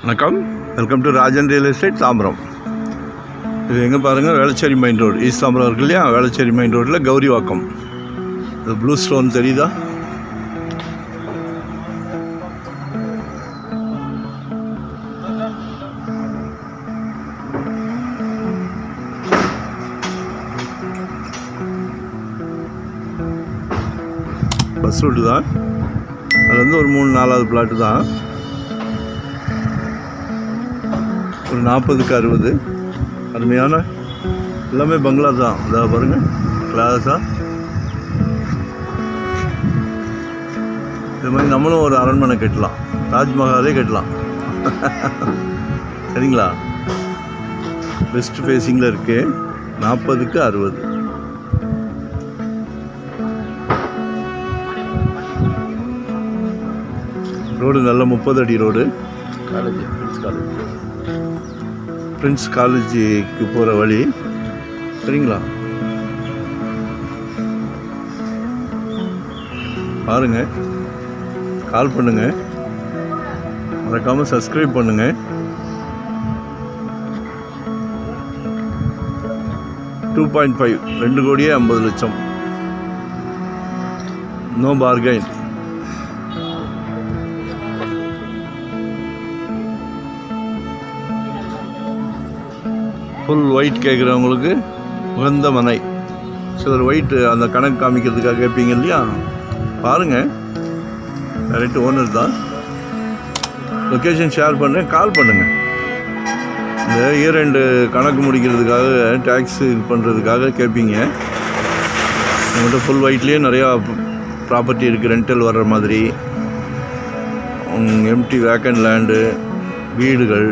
வணக்கம், welcome to Rajan real estate Tambaram. இது எங்கே பாருங்கள், Velachery main road, east Tambaram இருக்கு இல்லையா, வேளச்சேரி மெயின் ரோட்டில் கௌரிவாக்கம். இது ப்ளூ ஸ்டோன் தெரியுதா? பஸ் ரூட்டு தான், அது வந்து ஒரு 3-4வது பிளாட்டு தான். ஒரு 40க்கு 60 அருமையான எல்லாமே பங்களா தான். இதாக பாருங்கள், கிளாஸாக இது மாதிரி நம்மளும் ஒரு அரண்மனை கட்டலாம், தாஜ்மஹாலே கட்டலாம். சரிங்களா? வெஸ்ட் ஃபேஸிங்கில் இருக்குது, 40க்கு 60. ரோடு நல்ல 30 அடி ரோடு. பிரின்ஸ் காலேஜுக்கு போகிற வழி. சரிங்களா? பாருங்கள், கால் பண்ணுங்கள், மறக்காமல் சப்ஸ்கிரைப் பண்ணுங்கள். 2.5 2,50,00,000. No bargain. ஃபுல் ஒயிட் கேட்குறவங்களுக்கு உகந்த மனை. சிலர் ஒயிட் அந்த கணக்கு காமிக்கிறதுக்காக கேட்பீங்க இல்லையா, பாருங்கள், டைரக்ட் ஓனர் தான். லொக்கேஷன் ஷேர் பண்ணுறேன், கால் பண்ணுங்கள். இந்த இயர் எண்டு கணக்கு முடிக்கிறதுக்காக, டேக்ஸ் இது பண்ணுறதுக்காக கேட்பீங்க. நம்மகிட்ட ஃபுல் ஒயிட்லேயே நிறையா ப்ராப்பர்ட்டி இருக்குது, ரெண்டல் வர்ற மாதிரி, எம்டி வேக்கண்ட் லேண்டு, வீடுகள்.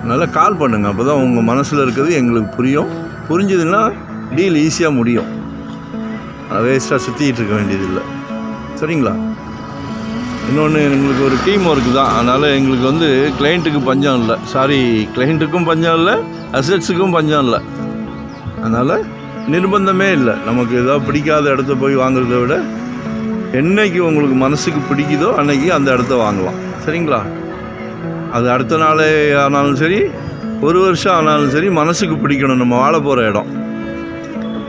அதனால் கால் பண்ணுங்கள், அப்போ தான் உங்கள் மனசில் இருக்கிறது எங்களுக்கு புரியும். புரிஞ்சதுன்னா டீல் ஈஸியாக முடியும். வேஸ்ட்டாக சுற்றிக்கிட்டு இருக்க வேண்டியதில்லை. சரிங்களா? இன்னொன்று, எங்களுக்கு ஒரு டீம் ஒர்க்கு தான். அதனால் எங்களுக்கு வந்து கிளைண்ட்டுக்கு பஞ்சம் இல்லை. கிளைண்ட்டுக்கும் பஞ்சம் இல்லை, அசட்ஸுக்கும் பஞ்சம் இல்லை. அதனால் நிர்பந்தமே இல்லை. நமக்கு ஏதாவது பிடிக்காத இடத்த போய் வாங்குறத விட, என்றைக்கு உங்களுக்கு மனசுக்கு பிடிக்குதோ அன்றைக்கி அந்த இடத்த வாங்கலாம். சரிங்களா? அது அடுத்த நாளே ஆனாலும் சரி, ஒரு வருஷம் ஆனாலும் சரி, மனசுக்கு பிடிக்கணும் நம்ம வாழ போகிற இடம்.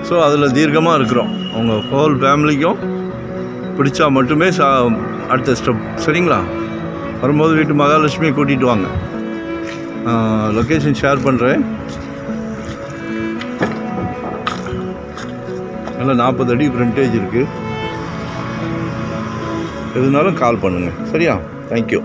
ஸோ அதில் தீர்க்கமாக இருக்கிறோம். உங்கள் ஹோல் ஃபேமிலிக்கும் பிடிச்சா மட்டுமே அடுத்த ஸ்டெப். சரிங்களா? வரும்போது வீட்டு மகாலட்சுமியை கூட்டிகிட்டு வாங்க. லொக்கேஷன் ஷேர் பண்ணுறேன். நல்லா 40 அடி ஃப்ரண்டேஜ் இருக்குது. எதுனாலும் கால் பண்ணுங்கள். சரியா? தேங்க்யூ.